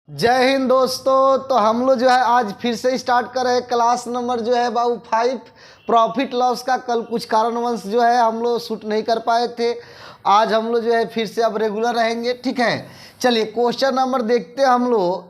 जय हिंद दोस्तों। तो हम लोग जो है आज फिर से स्टार्ट कर रहे हैं क्लास नंबर जो है बाबू 5 प्रॉफिट लॉस का। कल कुछ कारणवश जो है हम लोग शूट नहीं कर पाए थे। आज हम लोग जो है फिर से अब रेगुलर रहेंगे, ठीक है। चलिए क्वेश्चन नंबर देखते हैं हम लोग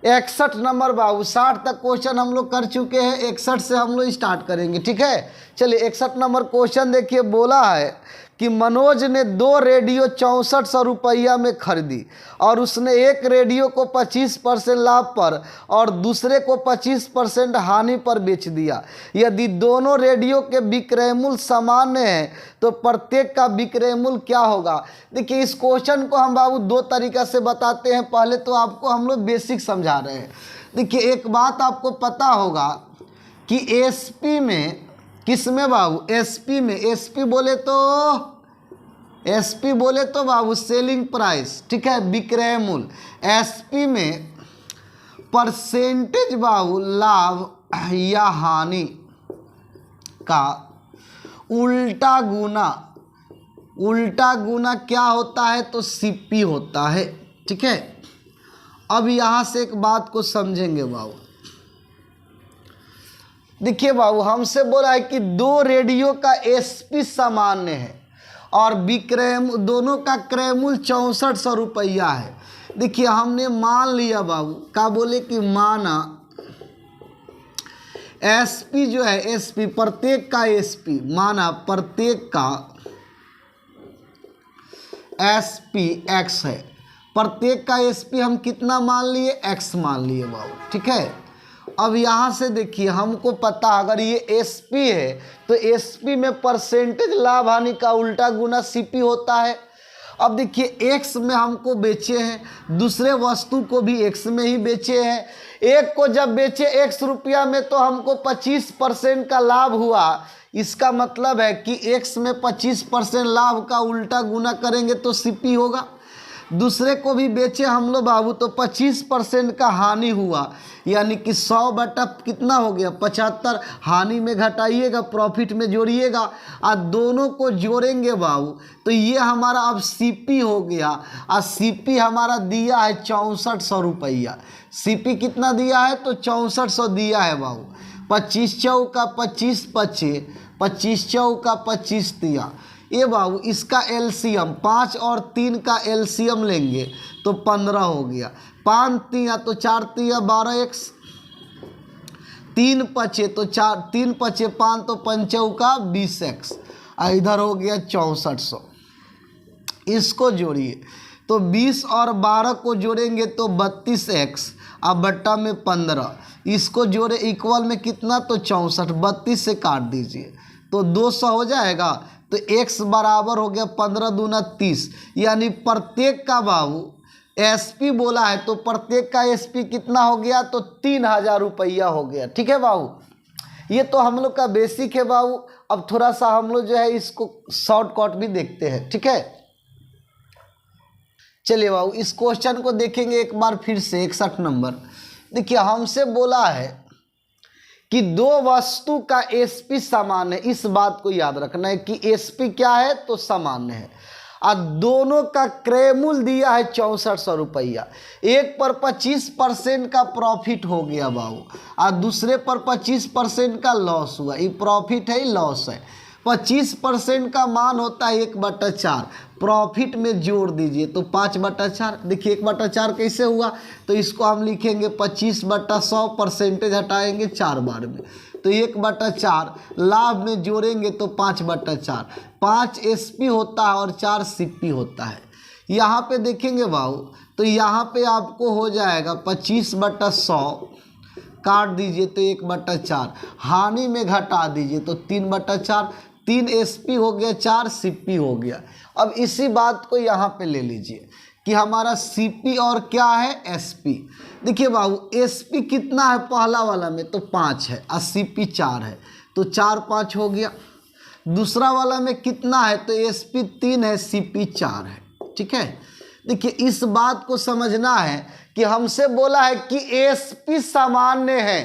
61 नंबर बाबू। 60 तक क्वेश्चन हम लोग कर चुके हैं, 61 से हम लोग स्टार्ट करेंगे, ठीक है। चलिए 61 नंबर क्वेश्चन देखिए। बोला है कि मनोज ने 2 रेडियो 6400 रुपया में खरीदी और उसने एक रेडियो को 25% लाभ पर और दूसरे को 25% हानि पर बेच दिया। यदि दोनों रेडियो के विक्रय मूल्य सामान्य हैं तो प्रत्येक का विक्रय मूल्य क्या होगा। देखिए इस क्वेश्चन को हम बाबू 2 तरीक़ा से बताते हैं। पहले तो आपको हम लोग बेसिक समझा रहे हैं। देखिए एक बात आपको पता होगा कि एसपी में, किस में बाबू, एसपी में, एसपी बोले तो बाबू सेलिंग प्राइस, ठीक है, विक्रय मूल्य। एसपी में परसेंटेज बाबू लाभ या हानि का उल्टा गुना क्या होता है तो सीपी होता है, ठीक है। अब यहाँ से एक बात को समझेंगे बाबू। देखिए बाबू हमसे बोला है कि 2 रेडियो का एसपी सामान्य है और विक्रय दोनों का क्रय मूल्य 6400 रुपया है। देखिए हमने मान लिया बाबू, क्या बोले कि माना एसपी जो है, एसपी प्रत्येक का एसपी, माना प्रत्येक का एसपी एक्स है। प्रत्येक का एसपी हम कितना मान लिए, एक्स मान लिए बाबू, ठीक है। अब यहाँ से देखिए हमको पता, अगर ये एसपी है तो एसपी में परसेंटेज लाभ हानि का उल्टा गुना सीपी होता है। अब देखिए एक्स में हमको बेचे हैं, दूसरे वस्तु को भी एक्स में ही बेचे हैं। एक को जब बेचे एक्स रुपया में तो हमको 25% का लाभ हुआ। इसका मतलब है कि एक्स में 25% लाभ का उल्टा गुना करेंगे तो सीपी होगा। दूसरे को भी बेचे हम लोग बाबू तो 25% का हानि हुआ, यानी कि 100 बटा कितना हो गया 75। हानि में घटाइएगा, प्रॉफिट में जोड़िएगा और दोनों को जोड़ेंगे बाबू तो ये हमारा अब सीपी हो गया। और सीपी हमारा दिया है 6400 रुपया। सीपी कितना दिया है तो 6400 दिया है बाबू। 25 चौका 25 पचे, 25 चौका 25 दिया। ये बाबू इसका एलसीएम 5 और 3 का एलसीएम लेंगे तो 15 हो गया। 5 तिया तो 4 तिया 12x, 3 पचे तो 4, 3 पचे 5 तो 5 का 20x, इधर हो गया 6400। इसको जोड़िए तो 20 और 12 को जोड़ेंगे तो 32x अब बट्टा में 15। इसको जोड़े इक्वल में कितना तो 64, 32 से काट दीजिए तो 200 हो जाएगा। तो x बराबर हो गया 15 दूना 30, यानी प्रत्येक का बाबू एसपी बोला है तो प्रत्येक का एसपी कितना हो गया तो 3000 रुपया हो गया, ठीक है बाबू। ये तो हम लोग का बेसिक है बाबू। अब थोड़ा सा हम लोग जो है इसको शॉर्टकट भी देखते हैं, ठीक है। चलिए बाबू इस क्वेश्चन को देखेंगे एक बार फिर से 61 नंबर। देखिए हमसे बोला है कि 2 वस्तु का एसपी सामान्य है। इस बात को याद रखना है कि एसपी क्या है तो सामान्य है और दोनों का क्रय मूल्य दिया है 6400 रुपया। एक पर 25% का प्रॉफिट हो गया बाबू और दूसरे पर 25% का लॉस हुआ। ये प्रॉफिट है, लॉस है। 25% का मान होता है 1/4, प्रॉफिट में जोड़ दीजिए तो 5/4। देखिए 1/4 कैसे हुआ तो इसको हम लिखेंगे 25/100, परसेंटेज हटाएंगे 4 बार में तो 1/4, लाभ में जोड़ेंगे तो 5/4। 5 एसपी होता है और 4 सीपी होता है। यहाँ पे देखेंगे बाबू तो यहाँ पे आपको हो जाएगा 25/100, काट दीजिए तो 1/4, हानि में घटा दीजिए तो 3/4। 3 एसपी हो गया, 4 सीपी हो गया। अब इसी बात को यहाँ पे ले लीजिए कि हमारा सीपी और क्या है एसपी। देखिए बाबू एसपी कितना है पहला वाला में तो 5 है और सीपी 4 है तो 4 5 हो गया। दूसरा वाला में कितना है तो एसपी 3 है, सीपी 4 है, ठीक है। देखिए इस बात को समझना है कि हमसे बोला है कि एसपी सामान्य है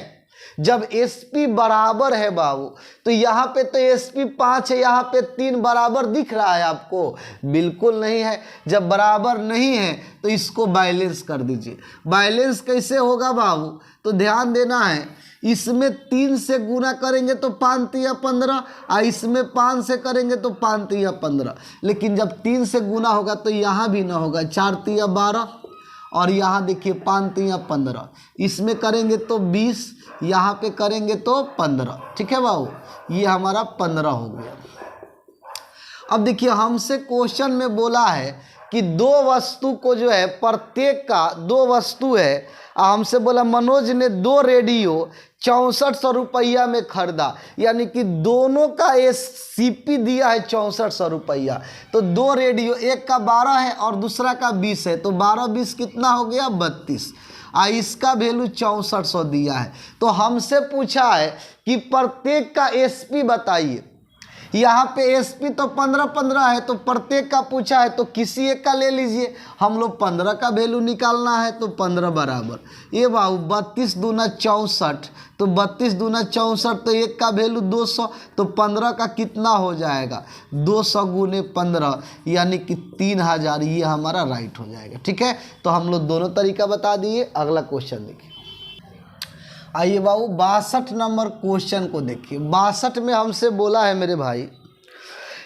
जब SP बराबर है बाबू, तो यहाँ पे तो SP 5 है, यहाँ पे 3 बराबर दिख रहा है आपको? बिल्कुल नहीं है। जब बराबर नहीं है तो इसको बैलेंस कर दीजिए। बैलेंस कैसे होगा बाबू? तो ध्यान देना है, इसमें 3 से गुना करेंगे तो 5 तिया 15, और इसमें 5 से करेंगे तो 5 तिया 15। लेकिन जब 3 से गुना होगा तो यहाँ भी ना होगा, 4 तिया 12, और यहाँ देखिए 5 तिया 15, इसमें करेंगे तो 20, यहाँ पे करेंगे तो 15। ठीक है बाबू, ये हमारा 15 हो गया। अब देखिए हमसे क्वेश्चन में बोला है कि दो वस्तु को जो है, प्रत्येक का 2 वस्तु है, हमसे बोला मनोज ने 2 रेडियो 6400 रुपया में खरीदा, यानी कि दोनों का CP दिया है 6400 रुपया। तो 2 रेडियो, एक का 12 है और दूसरा का 20 है, तो 12-20 कितना हो गया? 32। इसका वैल्यू 6400 दिया है। तो हमसे पूछा है कि प्रत्येक का SP बताइए। यहाँ पे SP तो 15-15 है, तो प्रत्येक का पूछा है तो किसी एक का ले लीजिए। हम लोग 15 का वैल्यू निकालना है, तो 15 बराबर ये बाबू 32 दूना 64, तो 32 दूना 64, तो एक का वैल्यू 200, तो 15 का कितना हो जाएगा? 200 गुने 15, यानी कि 3000। ये हमारा राइट हो जाएगा। ठीक है, तो हम लोग दोनों तरीका बता दिए। अगला क्वेश्चन देखिए। आइए बाबू 62 नंबर क्वेश्चन को देखिए। 62 में हमसे बोला है मेरे भाई,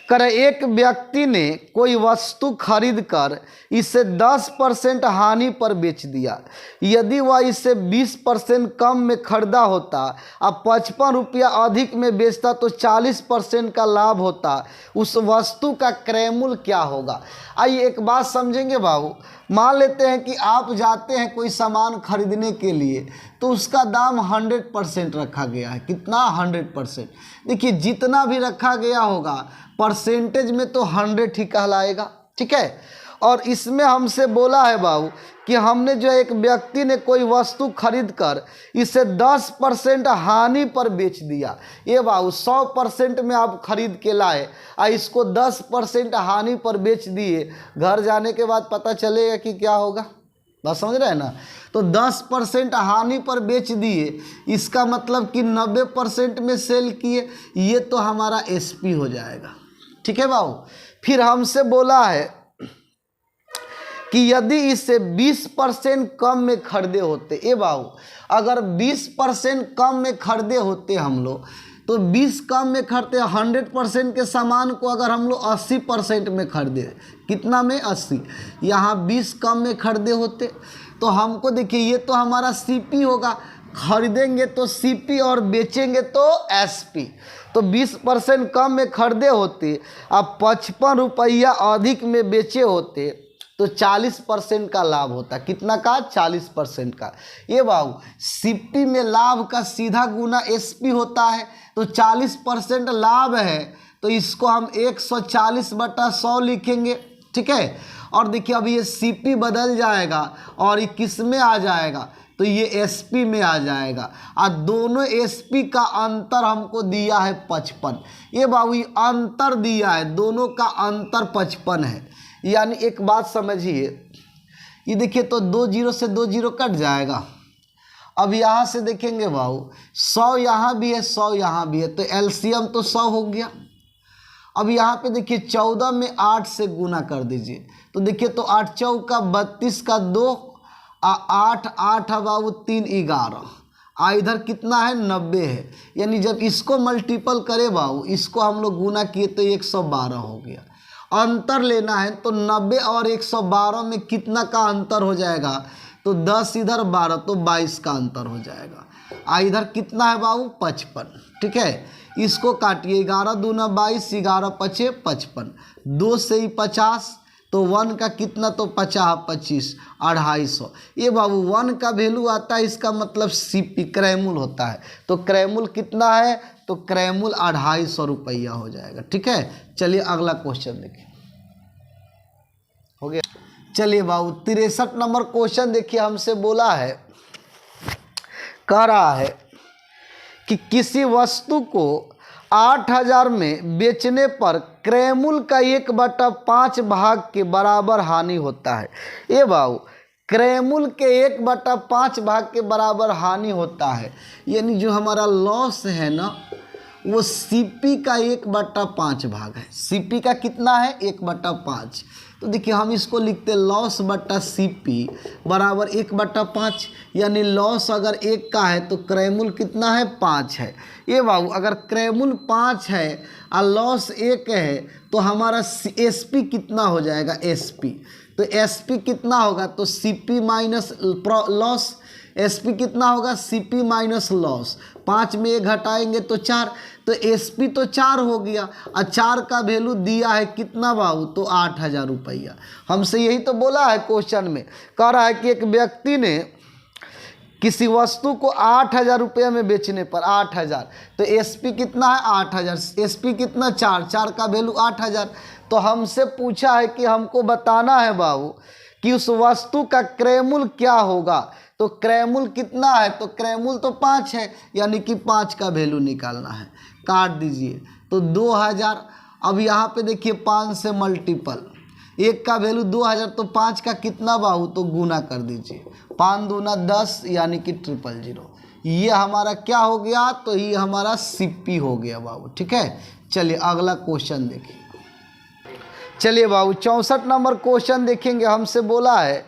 करे एक व्यक्ति ने कोई वस्तु खरीद कर इसे 10% हानि पर बेच दिया। यदि वह इसे 20% कम में खरीदा होता और 55 रुपया अधिक में बेचता तो 40% का लाभ होता। उस वस्तु का क्रय मूल्य क्या होगा? आइए एक बात समझेंगे बाबू। मान लेते हैं कि आप जाते हैं कोई सामान खरीदने के लिए, तो उसका दाम 100% रखा गया है। कितना? 100%। देखिए जितना भी रखा गया होगा परसेंटेज में तो 100 ही कहलाएगा। ठीक है, और इसमें हमसे बोला है बाबू कि हमने जो एक व्यक्ति ने कोई वस्तु खरीद कर इसे 10% हानि पर बेच दिया। ये बाबू 100% में आप खरीद के लाए और इसको 10% हानि पर बेच दिए। घर जाने के बाद पता चलेगा कि क्या होगा, बात समझ रहे हैं ना? तो 10% हानि पर बेच दिए, इसका मतलब कि 90% में सेल किए, ये तो हमारा SP हो जाएगा। ठीक है बाबू। फिर हमसे बोला है कि यदि इसे 20% कम में खरीदे होते, ए बाबू अगर 20% कम में खरीदे होते हम लोग, तो 20 कम में खरीदते, 100% के सामान को अगर हम लोग 80% में खरीदे, कितना में? 80। यहाँ 20 कम में खरीदे होते तो हमको देखिए ये तो हमारा CP होगा। खरीदेंगे तो CP और बेचेंगे तो SP। तो 20% कम में खरीदे होते, अब 55 रुपया अधिक में बेचे होते तो 40% का लाभ होता। कितना का? 40% का। ये बाबू CP में लाभ का सीधा गुना SP होता है, तो 40% लाभ है तो इसको हम 140/100 लिखेंगे। ठीक है, और देखिए अब ये CP बदल जाएगा और ये किस में आ जाएगा? तो ये SP में आ जाएगा। और दोनों SP का अंतर हमको दिया है 55। ये बाबू ये अंतर दिया है, दोनों का अंतर 55 है। यानी एक बात समझिए, ये देखिए तो 2 0 से 2 0 कट जाएगा। अब यहाँ से देखेंगे बाबू 100 यहाँ भी है, 100 यहाँ भी है, तो LCM तो 100 हो गया। अब यहाँ पे देखिए 14 में 8 से गुना कर दीजिए, तो देखिए तो 8 चौका 32 का 2, 8 8 बाबू 3 11, इधर कितना है? 90 है। यानी जब इसको मल्टीपल करे बाबू, इसको हम लोग गुना किए तो 112 हो गया। अंतर लेना है तो 90 और 112 में कितना का अंतर हो जाएगा? तो 10 इधर 12, तो 22 का अंतर हो जाएगा। इधर कितना है बाबू? 55। ठीक है, इसको काटिए, 11 दूना 22, 11 पचे 55, 2 से ही 50, तो 1 का कितना? तो 50 25, 250। ये बाबू 1 का वैल्यू आता है, इसका मतलब CP क्रय मूल्य होता है। तो क्रय मूल्य कितना है? तो क्रय मूल्य 250 रुपया हो जाएगा। ठीक है, चलिए अगला क्वेश्चन देखिए। हो गया। चलिए बाबू 63 नंबर क्वेश्चन देखिए। हमसे बोला है, कह रहा है कि किसी वस्तु को 8000 में बेचने पर क्रय मूल्य का 1/5 भाग के बराबर हानि होता है। ये बाबू क्रय मूल्य के 1/5 भाग के बराबर हानि होता है, यानी जो हमारा लॉस है ना वो सीपी का 1/5 भाग है। सीपी का कितना है 1/5। तो देखिए हम इसको लिखते लॉस बटा सीपी बराबर 1/5, यानी लॉस अगर 1 का है तो क्रय मूल्य कितना है 5 है। ये बाबू अगर क्रय मूल्य 5 है और लॉस 1 है तो हमारा एसपी कितना हो जाएगा एसपी। तो एसपी कितना होगा तो सीपी माइनस लॉस, एसपी कितना होगा सीपी माइनस लॉस। 5 में 1 घटाएंगे तो 4, तो एसपी तो 4 हो गया और 4 का वैल्यू दिया है कितना बाबू तो 8,000 रुपया। हमसे यही तो बोला है क्वेश्चन में, कह रहा है कि एक व्यक्ति ने किसी वस्तु को 8,000 रुपये में बेचने पर 8,000, तो एसपी कितना है 8,000, एसपी कितना 4 का वैल्यू 8,000। तो हमसे पूछा है कि हमको बताना है बाबू कि उस वस्तु का क्रय मूल्य क्या होगा। तो क्रय मूल्य कितना है तो क्रय मूल्य तो 5 है, यानी कि 5 का वैल्यू निकालना है। काट दीजिए तो 2,000। अब यहाँ पे देखिए 5 से मल्टीपल, 1 का वैल्यू 2,000 तो 5 का कितना बाबू तो गुना कर दीजिए, 5 दूना 10 यानी कि 000। ये हमारा क्या हो गया तो ये हमारा सीपी हो गया बाबू। ठीक है, चलिए अगला क्वेश्चन देखिए। चलिए बाबू 64 नंबर क्वेश्चन देखेंगे। हमसे बोला है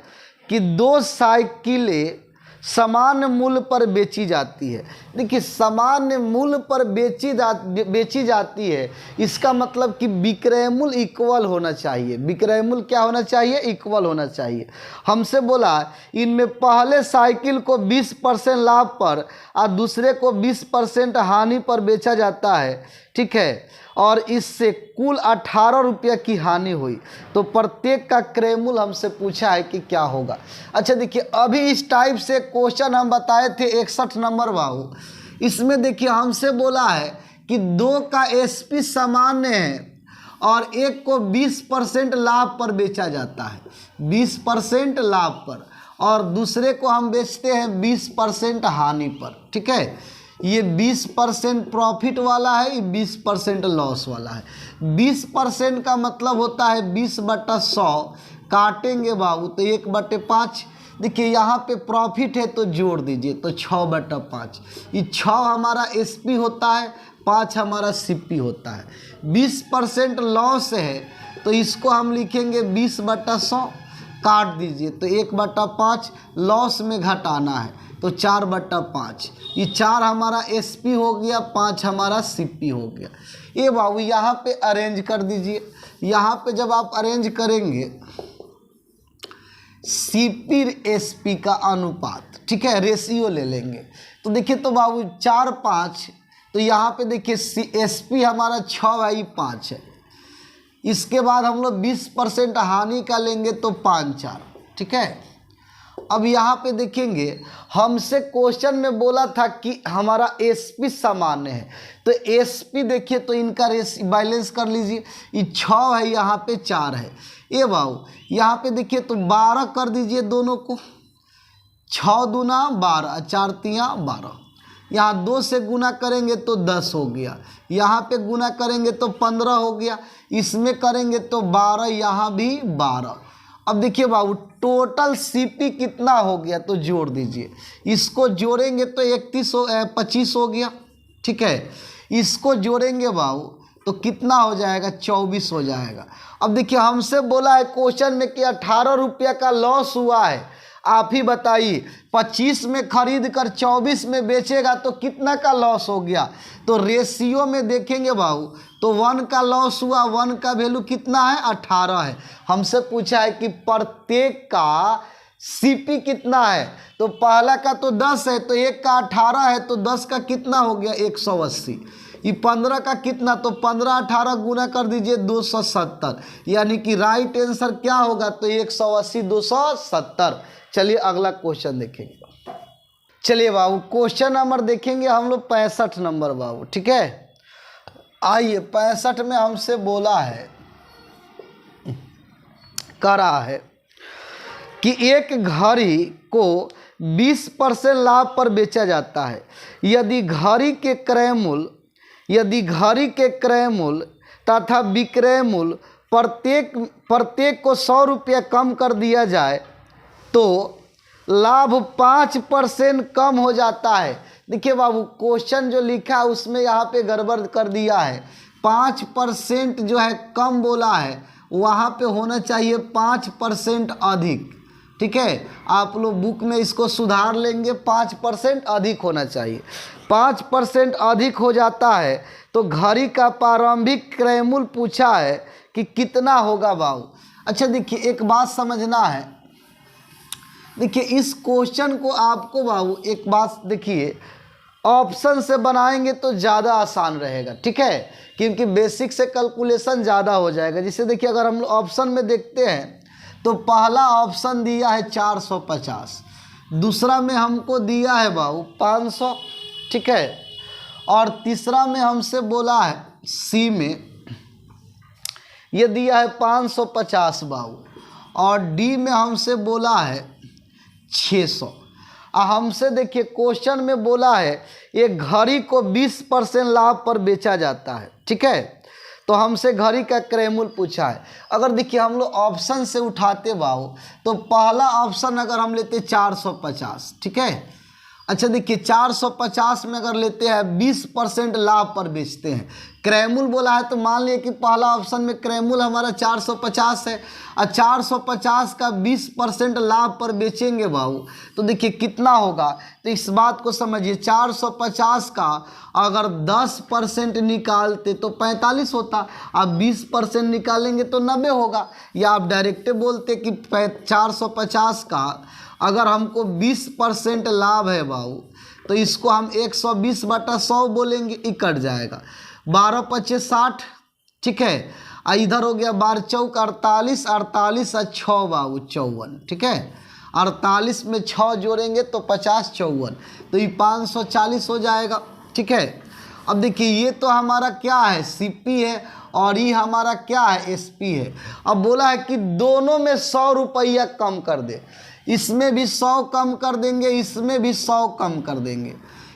कि 2 साइकिलें सामान्य मूल्य पर बेची जाती है। देखिए सामान्य मूल्य पर बेची जाती है, इसका मतलब कि विक्रय मूल्य इक्वल होना चाहिए। विक्रय मूल्य क्या होना चाहिए इक्वल होना चाहिए। हमसे बोला इनमें पहले साइकिल को 20% लाभ पर और दूसरे को 20% हानि पर बेचा जाता है। ठीक है, और इससे कुल 18 रुपये की हानि हुई, तो प्रत्येक का क्रय मूल्य हमसे पूछा है कि क्या होगा। अच्छा देखिए अभी इस टाइप से क्वेश्चन हम बताए थे 61 नंबर बाबू। इसमें देखिए हमसे बोला है कि 2 का एसपी सामान्य है और एक को 20% लाभ पर बेचा जाता है, 20% लाभ पर, और दूसरे को हम बेचते हैं 20% हानि पर। ठीक है, ये 20% प्रॉफिट वाला है, ये 20% लॉस वाला है। 20% का मतलब होता है 20/100, काटेंगे बाबू तो 1/5। देखिए यहाँ पे प्रॉफिट है तो जोड़ दीजिए तो 6/5। ये 6 हमारा एसपी होता है, 5 हमारा सीपी होता है। 20% लॉस है तो इसको हम लिखेंगे 20/100, काट दीजिए तो 1/5, लॉस में घटाना है तो 4/5। ये 4 हमारा एसपी हो गया, 5 हमारा सीपी हो गया। ये बाबू यहाँ पे अरेंज कर दीजिए। यहाँ पे जब आप अरेंज करेंगे सीपी एसपी का अनुपात, ठीक है, रेशियो ले लेंगे तो देखिए तो बाबू 4 5, तो यहाँ पे देखिए एसपी हमारा 6 है, 5 है। इसके बाद हम लोग 20% हानि का लेंगे तो 5 4। ठीक है, अब यहाँ पे देखेंगे हमसे क्वेश्चन में बोला था कि हमारा एसपी सामान्य है, तो एसपी देखिए तो इनका बैलेंस कर लीजिए। ये 6 है, यहाँ पे 4 है। ये बाबू यहाँ पे देखिए तो 12 कर दीजिए दोनों को, 6 दूना 12, 4 तिया 12। यहाँ 2 से गुना करेंगे तो 10 हो गया, यहाँ पे गुना करेंगे तो 15 हो गया, इसमें करेंगे तो 12, यहाँ भी 12। अब देखिए बाबू टोटल सीपी कितना हो गया तो जोड़ दीजिए। इसको जोड़ेंगे तो 25 हो गया। ठीक है, इसको जोड़ेंगे बाबू तो कितना हो जाएगा 24 हो जाएगा। अब देखिए हमसे बोला है क्वेश्चन में कि 18 रुपया का लॉस हुआ है। आप ही बताइए 25 में खरीद कर 24 में बेचेगा तो कितना का लॉस हो गया। तो रेशियो में देखेंगे बाबू तो 1 का लॉस हुआ, 1 का वैल्यू कितना है 18 है। हमसे पूछा है कि प्रत्येक का सीपी कितना है, तो पहला का तो 10 है तो 1 का 18 है तो 10 का कितना हो गया 180। ये 15 का कितना, तो 15 18 गुना कर दीजिए 270, यानी कि राइट आंसर क्या होगा तो 180 270। चलिए अगला क्वेश्चन देखेंगे। चलिए बाबू क्वेश्चन नंबर देखेंगे हम लोग 65 नंबर बाबू। ठीक है, आइए 65 में हमसे बोला है, कह रहा है कि एक घड़ी को 20% लाभ पर बेचा जाता है। यदि घड़ी के क्रय मूल्य तथा विक्रय मूल्य प्रत्येक को 100 रुपया कम कर दिया जाए तो लाभ 5% कम हो जाता है। देखिए बाबू क्वेश्चन जो लिखा है उसमें यहाँ पे गड़बड़ कर दिया है, 5% जो है कम बोला है, वहाँ पे होना चाहिए 5% अधिक। ठीक है, आप लोग बुक में इसको सुधार लेंगे, 5% अधिक होना चाहिए। 5% अधिक हो जाता है तो घड़ी का प्रारंभिक क्रय मूल्य पूछा है कि कितना होगा बाबू। अच्छा देखिए एक बात समझना है, देखिए इस क्वेश्चन को आपको बाबू एक बात देखिए, ऑप्शन से बनाएंगे तो ज़्यादा आसान रहेगा। ठीक है, क्योंकि बेसिक से कैलकुलेशन ज़्यादा हो जाएगा। जैसे देखिए अगर हम ऑप्शन में देखते हैं तो पहला ऑप्शन दिया है 450, दूसरा में हमको दिया है बाबू 500। ठीक है, और तीसरा में हमसे बोला है सी में ये दिया है 550 बाबू, और डी में हमसे बोला है 600। हमसे देखिए क्वेश्चन में बोला है ये घड़ी को 20% लाभ पर बेचा जाता है। ठीक है, तो हमसे घड़ी का क्रय मूल्य पूछा है। अगर देखिए हम लोग ऑप्शन से उठाते बाबू तो पहला ऑप्शन अगर हम लेते 450। ठीक है, अच्छा देखिए 450 में अगर लेते हैं 20% लाभ पर बेचते हैं, क्रय मूल्य बोला है तो मान लिए कि पहला ऑप्शन में क्रय मूल्य हमारा 450 है और 450 का 20% लाभ पर बेचेंगे बाबू तो देखिए कितना होगा। तो इस बात को समझिए, 450 का अगर 10% निकालते तो 45 होता, अब 20% निकालेंगे तो 90 होगा। या आप डायरेक्ट बोलते कि 450 का अगर हमको 20% लाभ है बाबू तो इसको हम 120/100 बोलेंगे, ये कट जाएगा। 12×5 = 60। ठीक है, इधर हो गया 12×4 = 48, 48 और 6 बाबू 54। ठीक है, 48 में 6 जोड़ेंगे तो 50, 54, तो ये 540 हो जाएगा। ठीक है, अब देखिए ये तो हमारा क्या है सीपी है और ये हमारा क्या है एसपी है। अब बोला है कि दोनों में 100 रुपया कम कर दे, इसमें भी 100 कम कर देंगे, इसमें भी 100 कम कर देंगे।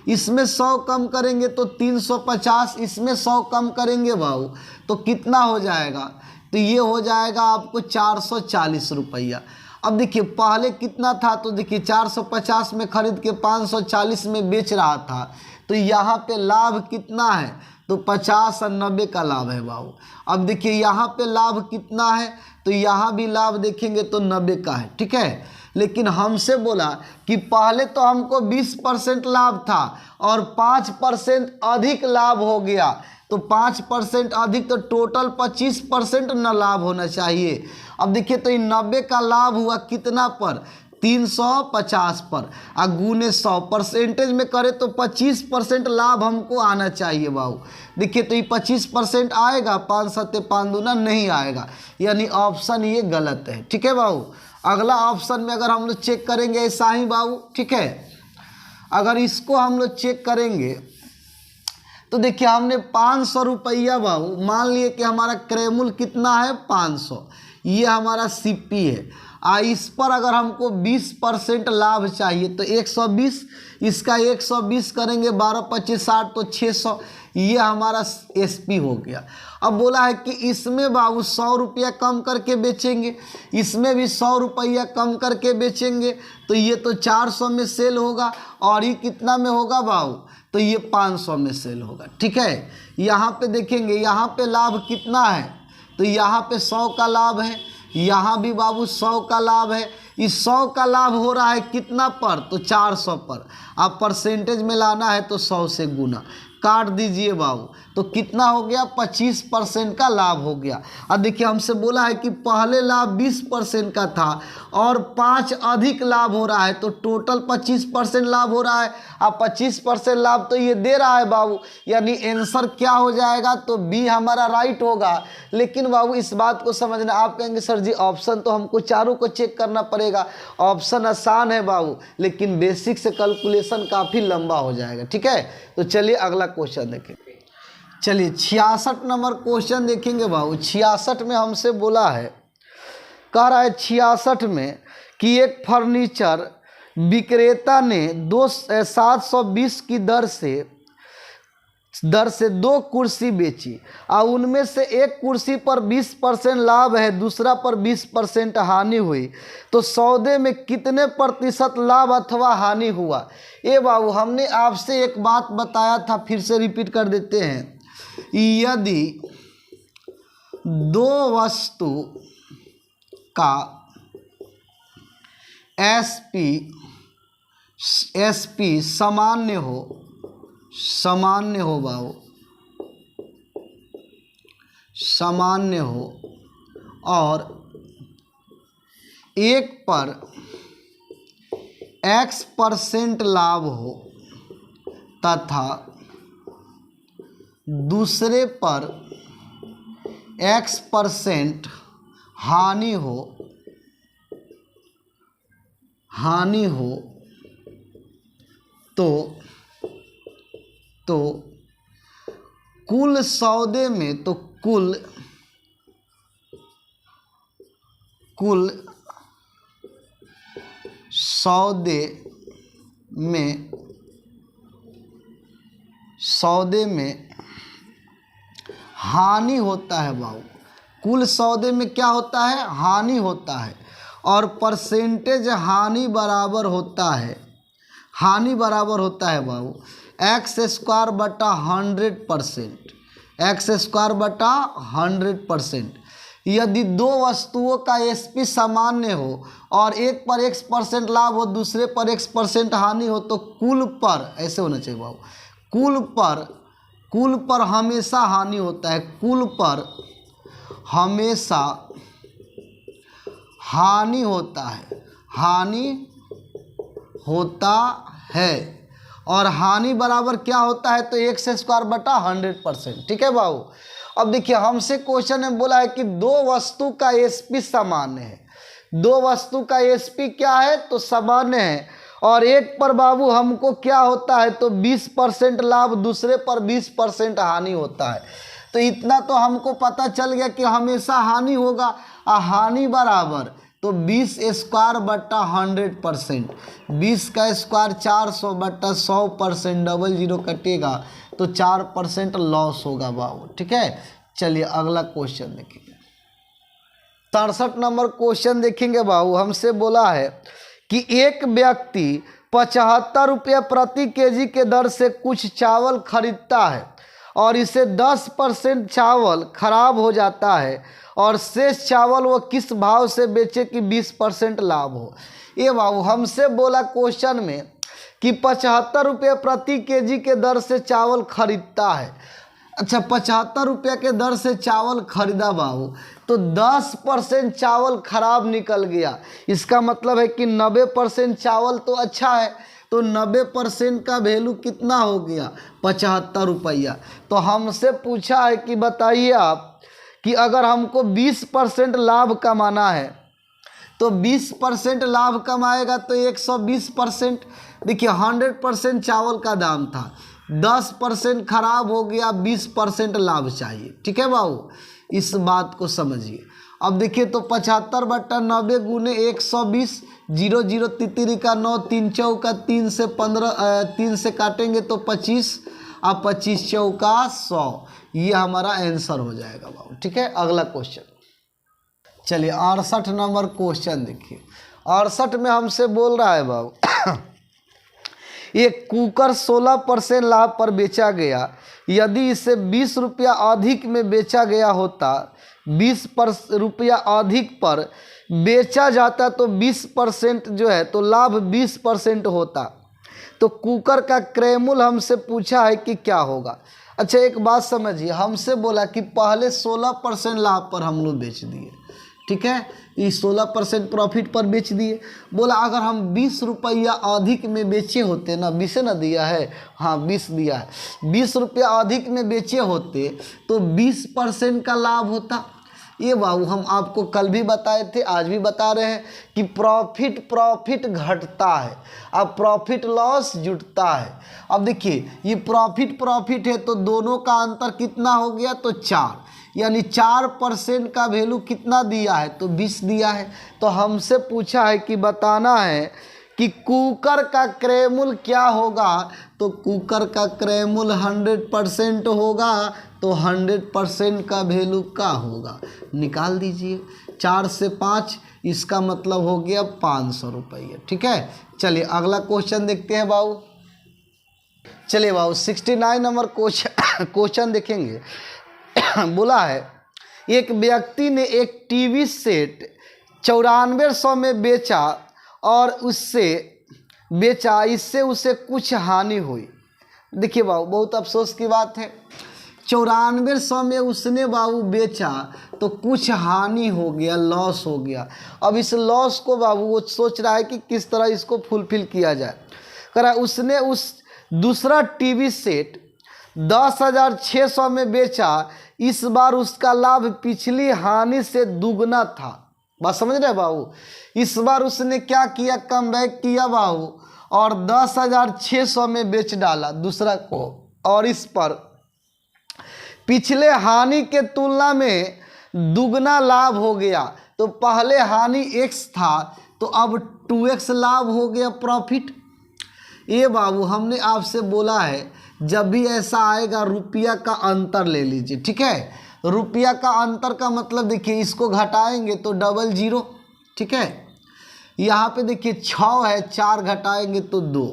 इसमें 100 कम करेंगे तो 350, इसमें 100 कम करेंगे बाबू तो कितना हो जाएगा, तो ये हो जाएगा आपको 440 रुपया। अब देखिए पहले कितना था, तो देखिए 450 में खरीद के 540 में बेच रहा था, तो यहाँ पे लाभ कितना है, तो 50 और 90 का लाभ है बाबू। अब देखिए यहाँ पे लाभ कितना है, तो यहाँ भी लाभ देखेंगे तो 90 का है। ठीक है, लेकिन हमसे बोला कि पहले तो हमको 20% लाभ था और 5% अधिक लाभ हो गया, तो 5% अधिक तो टोटल 25% न लाभ होना चाहिए। अब देखिए तो ये 90 का लाभ हुआ कितना पर, 350 पर, और गुने 100 परसेंटेज में करें तो 25% लाभ हमको आना चाहिए बाबू। देखिए तो ये 25% आएगा, 5 7 5 दूना नहीं आएगा, यानी ऑप्शन ये गलत है। ठीक है बाबू, अगला ऑप्शन में अगर हम लोग चेक करेंगे ऐसा ही बाबू। ठीक है, अगर इसको हम लोग चेक करेंगे तो देखिए हमने 500 रुपया बाबू मान लिए कि हमारा क्रय मूल्य कितना है 500, ये हमारा सीपी है। इस पर अगर हमको 20% लाभ चाहिए तो 120, इसका 120 करेंगे 12×5 = 60 तो 600, ये हमारा एसपी हो गया। अब बोला है कि इसमें बाबू 100 रुपया कम करके बेचेंगे, इसमें भी 100 रुपया कम करके बेचेंगे, तो ये तो 400 में सेल होगा, और ये कितना में होगा बाबू, तो ये 500 में सेल होगा। ठीक है, यहाँ पे देखेंगे यहाँ पे लाभ कितना है, तो यहाँ पे 100 का लाभ है, यहाँ भी बाबू 100 का लाभ है। इस 100 का लाभ हो रहा है कितना पर, तो 400 पर। आप परसेंटेज में लाना है तो 100 से गुना काट दीजिए बाबू, तो कितना हो गया 25% का लाभ हो गया। अब देखिए हमसे बोला है कि पहले लाभ 20% का था और 5 अधिक लाभ हो रहा है, तो टोटल 25% लाभ हो रहा है। अब 25% लाभ तो ये दे रहा है बाबू, यानी आंसर क्या हो जाएगा, तो बी हमारा राइट होगा। लेकिन बाबू इस बात को समझना, आप कहेंगे सर जी ऑप्शन तो हमको चारों को चेक करना पड़ेगा। ऑप्शन आसान है बाबू, लेकिन बेसिक से कैलकुलेशन काफ़ी लंबा हो जाएगा। ठीक है, तो चलिए अगला क्वेश्चन देखें। चलिए 66 नंबर क्वेश्चन देखेंगे बाबू। 66 में हमसे बोला है, कह रहा है 66 में कि एक फर्नीचर विक्रेता ने 720 की दर से दर से 2 कुर्सी बेची और उनमें से एक कुर्सी पर 20% लाभ है, दूसरा पर 20% हानि हुई, तो सौदे में कितने प्रतिशत लाभ अथवा हानि हुआ। ए बाबू हमने आपसे एक बात बताया था, फिर से रिपीट कर देते हैं। यदि 2 वस्तु का एसपी सामान्य हो बाबू, सामान्य हो और एक पर X% लाभ हो तथा दूसरे पर X% हानि हो तो कुल सौदे में सौदे में हानि होता है बाबू। कुल सौदे में क्या होता है? हानि होता है। और परसेंटेज हानि बराबर होता है बाबू x² बटा 100%, x² बटा 100%। यदि 2 वस्तुओं का एसपी सामान्य हो और एक पर X% लाभ हो, दूसरे पर X% हानि हो, तो कुल पर, ऐसे होना चाहिए बाबू, कुल पर हमेशा हानि होता है, कुल पर हमेशा हानि होता है। और हानि बराबर क्या होता है? तो x² बटा 100%। ठीक है बाबू। अब देखिए हमसे क्वेश्चन में बोला है कि 2 वस्तु का एसपी सामान्य है, 2 वस्तु का एसपी क्या है? तो सामान्य है। और एक पर बाबू हमको क्या होता है? तो 20% लाभ, दूसरे पर 20% हानि होता है। तो इतना तो हमको पता चल गया कि हमेशा हानि होगा। हानि बराबर तो 20² बटा 100%, 20 का स्क्वायर 400 बटा 100%, 00 कटेगा तो 4% लॉस होगा बाबू। ठीक है, चलिए अगला क्वेश्चन देखेंगे। 67 नंबर क्वेश्चन देखेंगे बाबू। हमसे बोला है कि एक व्यक्ति 75 रुपये प्रति केजी के दर से कुछ चावल खरीदता है और इसे 10% चावल खराब हो जाता है और शेष चावल वो किस भाव से बेचे कि 20% लाभ हो। ये बाबू हमसे बोला क्वेश्चन में कि 75 रुपये प्रति केजी के दर से चावल खरीदता है। अच्छा, 75 रुपये के दर से चावल खरीदा बाबू, तो 10% चावल खराब निकल गया। इसका मतलब है कि 90% चावल तो अच्छा है, तो 90% का वैल्यू कितना हो गया? 75 रुपया। तो हमसे पूछा है कि बताइए आप कि अगर हमको 20% लाभ कमाना है तो 20% लाभ कमाएगा तो 120%। देखिए 100% चावल का दाम था, 10% खराब हो गया, 20% लाभ चाहिए। ठीक है बाबू, इस बात को समझिए। अब देखिए तो 75 बटा 90 गुने 120, 00 तितरी का 9, 3 चौका 3 से 15, 3 से काटेंगे तो 25, अब 25 चौका 100, ये हमारा आंसर हो जाएगा बाबू। ठीक है, अगला क्वेश्चन चलिए 68 नंबर क्वेश्चन देखिए। 68 में हमसे बोल रहा है बाबू एक कुकर 16% लाभ पर बेचा गया। यदि इसे 20 रुपया अधिक में बेचा गया होता, 20 रुपया अधिक पर बेचा जाता तो 20% जो है तो लाभ 20% होता। तो कुकर का क्रय मूल्य हमसे पूछा है कि क्या होगा। अच्छा एक बात समझिए, हमसे बोला कि पहले 16% लाभ पर हम लोग बेच दिए। ठीक है, ये 16% प्रॉफिट पर बेच दिए। बोला अगर हम 20 रुपया अधिक में बेचे होते ना, 20 ना दिया है, हाँ 20 दिया है, 20 रुपया अधिक में बेचे होते तो 20% का लाभ होता। ये बाबू हम आपको कल भी बताए थे, आज भी बता रहे हैं कि प्रॉफिट घटता है, अब प्रॉफिट लॉस जुटता है। अब देखिए ये प्रॉफिट है तो दोनों का अंतर कितना हो गया? तो 4, यानी 4% का वैल्यू कितना दिया है? तो 20 दिया है। तो हमसे पूछा है कि बताना है कि कुकर का क्रय मूल्य क्या होगा, तो कुकर का क्रय मूल्य 100% होगा, तो 100% का वैल्यू क्या होगा, निकाल दीजिए। 4 से 5, इसका मतलब हो गया 500 रुपये। ठीक है, चलिए अगला क्वेश्चन देखते हैं बाबू। चलिए बाबू 69 नंबर क्वेश्चन देखेंगे। बोला है एक व्यक्ति ने एक टीवी सेट 9400 में बेचा और इससे उसे कुछ हानि हुई। देखिए बाबू बहुत अफसोस की बात है, 9400 में उसने बाबू बेचा तो कुछ हानि हो गया, लॉस हो गया। अब इस लॉस को बाबू वो सोच रहा है कि किस तरह इसको फुलफिल किया जाए। कह रहा है उसने उस दूसरा टीवी सेट 10,600 में बेचा, इस बार उसका लाभ पिछली हानि से दुगना था। बात समझ रहे बाबू, इस बार उसने क्या किया, कम बैक किया बाबू और 10,600 में बेच डाला दूसरा को, और इस पर पिछले हानि के तुलना में दुगना लाभ हो गया। तो पहले हानि x था तो अब 2x लाभ हो गया, प्रॉफिट। ये बाबू हमने आपसे बोला है जब भी ऐसा आएगा रुपया का अंतर ले लीजिए। ठीक है, रुपया का अंतर का मतलब देखिए इसको घटाएंगे तो 00। ठीक है, यहाँ पे देखिए 6 है, 4 घटाएंगे तो 2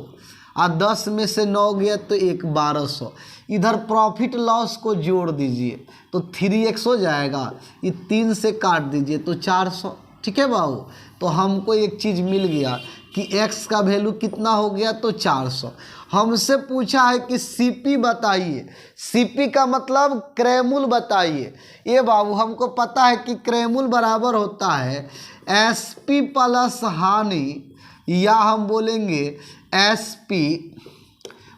और 10 में से 9 गया तो 1, 1200। इधर प्रॉफिट लॉस को जोड़ दीजिए तो 3x हो जाएगा, ये 3 से काट दीजिए तो 400। ठीक है बाबू, तो हमको एक चीज़ मिल गया कि x का वैल्यू कितना हो गया, तो 400। हमसे पूछा है कि CP बताइए, CP का मतलब क्रय मूल्य बताइए। ये बाबू हमको पता है कि क्रय मूल्य बराबर होता है SP प्लस हानि, या हम बोलेंगे SP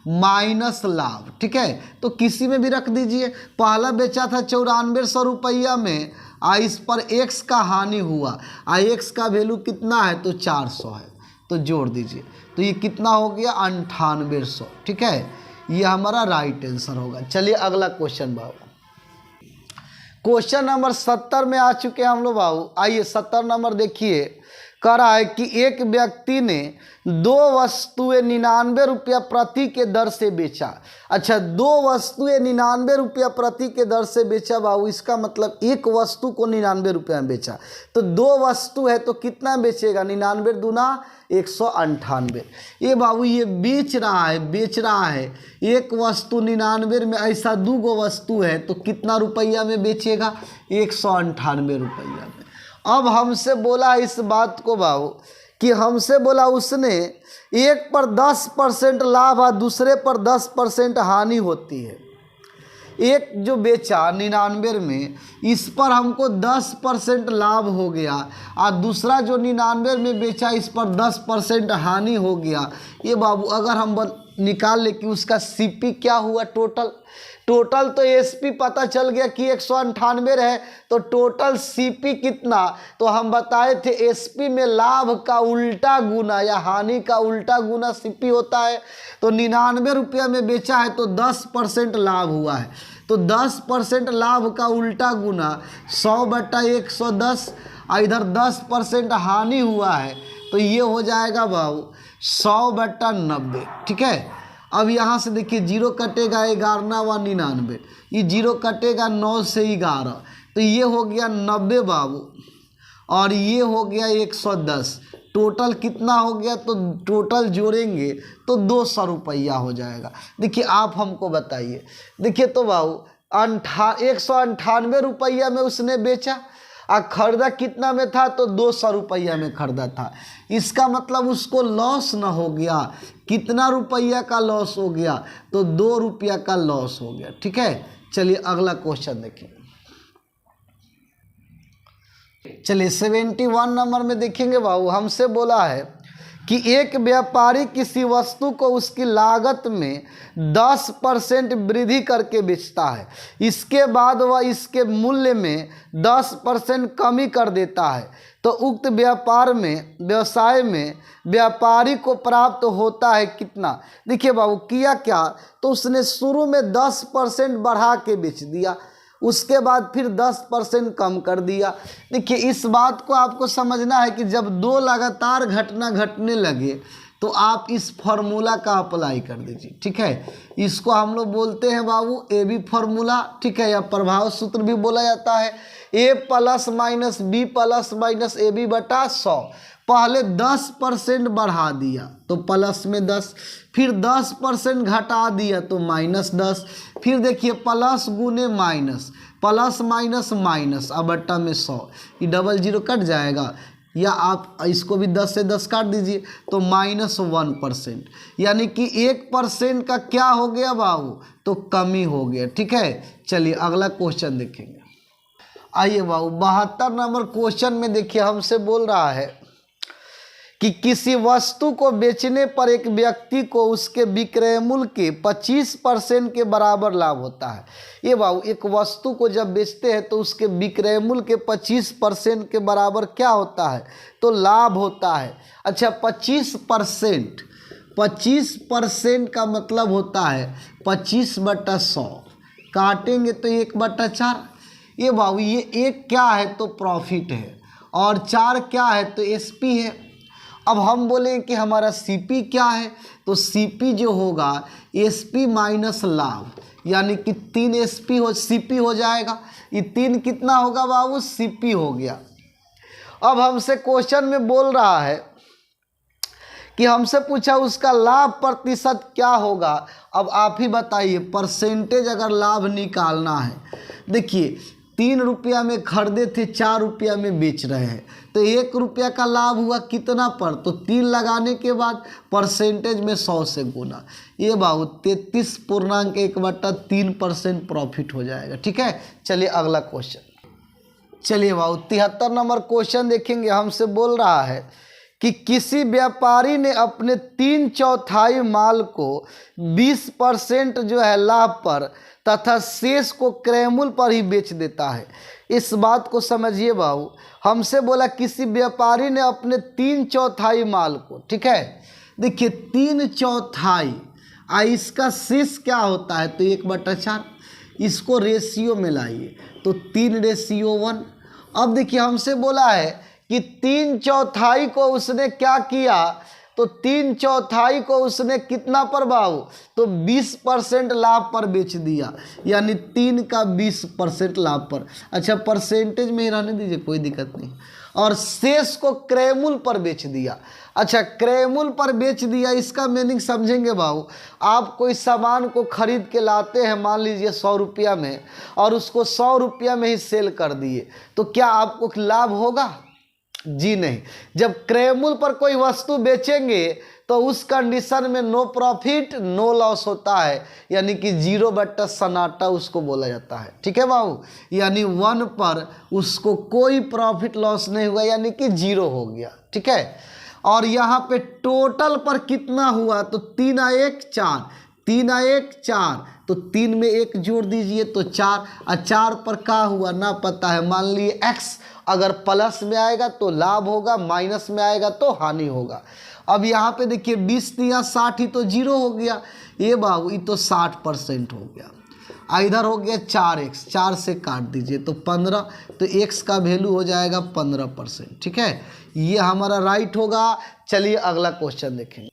माइनस लाभ। ठीक है, तो किसी में भी रख दीजिए। पहला बेचा था 9400 रुपया में, इस पर x का हानि हुआ, x का वैल्यू कितना है, तो 400 है, तो जोड़ दीजिए तो ये कितना हो गया, 9800। ठीक है, ये हमारा राइट आंसर होगा। चलिए अगला क्वेश्चन बाबू, क्वेश्चन नंबर 70 में आ चुके हैं हम लोग बाबू। आइए 70 नंबर देखिए, कह रहा है कि एक व्यक्ति ने 2 वस्तुएं 99 रुपया प्रति के दर से बेचा। अच्छा, 2 वस्तुएं 99 रुपया प्रति के दर से बेचा बाबू, इसका मतलब एक वस्तु को 99 रुपया में बेचा। तो 2 वस्तु है तो कितना बेचेगा, 99 दूना 198। ये बाबू ये बेच रहा है एक वस्तु 99 में, ऐसा 2 वस्तु है तो कितना रुपया में बेचेगा, 198 रुपया में। अब हमसे बोला इस बात को बाबू कि हमसे बोला उसने एक पर 10% लाभ और दूसरे पर 10% हानि होती है। एक जो बेचा 99 में, इस पर हमको 10% लाभ हो गया और दूसरा जो 99 में बेचा इस पर 10% हानि हो गया। ये बाबू अगर हम निकाल ले कि उसका CP क्या हुआ, टोटल तो SP पता चल गया कि 198 है, तो टोटल CP कितना, तो हम बताए थे SP में लाभ का उल्टा गुना या हानि का उल्टा गुना CP होता है। तो 99 रुपया में बेचा है तो 10% लाभ हुआ है, तो 10% लाभ का उल्टा गुना 100/110, इधर 10% हानि हुआ है तो ये हो जाएगा बाबू 100/90। ठीक है, अब यहाँ से देखिए 0 कटेगा 11 व 99, ये 0 कटेगा 9 से 11, तो ये हो गया 90 बाबू और ये हो गया 110। टोटल कितना हो गया, तो टोटल जोड़ेंगे तो 200 रुपया हो जाएगा। देखिए आप हमको बताइए, देखिए तो बाबू 198 रुपया में उसने बेचा और खरीदा कितना में था, तो 200 रुपया में खरीदा था। इसका मतलब उसको लॉस ना हो गया, कितना रुपया का लॉस हो गया, तो 2 रुपया का लॉस हो गया। ठीक है, चलिए अगला क्वेश्चन देखिए। चलिए 71 नंबर में देखेंगे बाबू, हमसे बोला है कि एक व्यापारी किसी वस्तु को उसकी लागत में 10% वृद्धि करके बेचता है, इसके बाद वह इसके मूल्य में 10% कमी कर देता है, तो उक्त व्यवसाय में व्यापारी को प्राप्त होता है कितना। देखिए बाबू किया क्या, तो उसने शुरू में 10% बढ़ा के बेच दिया, उसके बाद फिर 10% कम कर दिया। देखिए इस बात को आपको समझना है कि जब दो लगातार घटना घटने लगे तो आप इस फॉर्मूला का अप्लाई कर दीजिए, ठीक है। इसको हम लोग बोलते हैं बाबू ए बी फॉर्मूला, ठीक है, या प्रभाव सूत्र भी बोला जाता है। A plus minus B plus minus A B बटा 100। पहले 10% बढ़ा दिया तो प्लस में 10, फिर 10% घटा दिया तो -10, फिर देखिए प्लस गुने माइनस, प्लस माइनस माइनस, अब बट्टा में 100, ये डबल जीरो कट जाएगा, या आप इसको भी 10 से 10 काट दीजिए तो -1%, यानी कि 1% का क्या हो गया बाबू, तो कमी हो गया, ठीक है। चलिए अगला क्वेश्चन देखेंगे। आइए बाबू 72 नंबर क्वेश्चन में देखिए हमसे बोल रहा है कि किसी वस्तु को बेचने पर एक व्यक्ति को उसके विक्रय मूल्य के 25% के बराबर लाभ होता है। ये बाबू एक वस्तु को जब बेचते हैं तो उसके विक्रय मूल्य के 25% के बराबर क्या होता है, तो लाभ होता है। अच्छा 25% का मतलब होता है 25/100, काटेंगे तो 1/4। ये बाबू ये 1 क्या है तो प्रॉफिट है और 4 क्या है तो एसपी है। अब हम बोलें कि हमारा सीपी क्या है, तो सीपी जो होगा एसपी माइनस लाभ, यानी कि 3 एसपी हो सीपी हो जाएगा। ये 3 कितना होगा बाबू, सीपी हो गया। अब हमसे क्वेश्चन में बोल रहा है कि हमसे पूछा उसका लाभ प्रतिशत क्या होगा। अब आप ही बताइए, परसेंटेज अगर लाभ निकालना है, देखिए 3 रुपया में खरीदे थे, 4 रुपया में बेच रहे हैं, तो 1 रुपया का लाभ हुआ कितना पर, तो 3 लगाने के बाद परसेंटेज में 100 से गुना, ये बाबू 33.1/3% प्रॉफिट हो जाएगा, ठीक है। चलिए अगला क्वेश्चन। चलिए बाबू 73 नंबर क्वेश्चन देखेंगे। हमसे बोल रहा है कि किसी व्यापारी ने अपने 3/4 माल को 20% जो है लाभ पर तथा शेष को क्रय मूल्य पर ही बेच देता है। इस बात को समझिए बाबू, हमसे बोला किसी व्यापारी ने अपने 3/4 माल को, ठीक है, देखिए 3/4 इसका शेष क्या होता है तो 1/4, इसको रेशियो में लाइए तो 3:1। अब देखिए हमसे बोला है कि 3/4 को उसने क्या किया, तो 3/4 को उसने कितना पर बाबू, तो 20% लाभ पर बेच दिया, यानी 3 का 20% लाभ पर। अच्छा परसेंटेज में ही रहने दीजिए, कोई दिक्कत नहीं। और शेष को क्रय मूल्य पर बेच दिया। अच्छा क्रय मूल्य पर बेच दिया, इसका मीनिंग समझेंगे बाबू। आप कोई सामान को खरीद के लाते हैं, मान लीजिए 100 रुपया में, और उसको 100 रुपया में ही सेल कर दिए, तो क्या आपको लाभ होगा, जी नहीं। जब क्रय मूल्य पर कोई वस्तु बेचेंगे तो उस कंडीशन में नो प्रॉफिट नो लॉस होता है, यानी कि 0/सन्नाटा उसको बोला जाता है, ठीक है बाबू। यानी 1 पर उसको कोई प्रॉफिट लॉस नहीं हुआ, यानी कि 0 हो गया, ठीक है। और यहाँ पे टोटल पर कितना हुआ, तो 3 और 1 4, 3 और 1 4, तो 3 में 1 जोड़ दीजिए तो 4, और 4 पर क्या हुआ ना पता है, मान लीजिए x अगर प्लस में आएगा तो लाभ होगा, माइनस में आएगा तो हानि होगा। अब यहाँ पे देखिए 20 या 60 ही तो 0 हो गया, ये बाबू ये तो 60% हो गया। इधर हो गया 4x, 4 से काट दीजिए तो 15, तो x का वैल्यू हो जाएगा 15%, ठीक है। ये हमारा राइट होगा। चलिए अगला क्वेश्चन देखेंगे।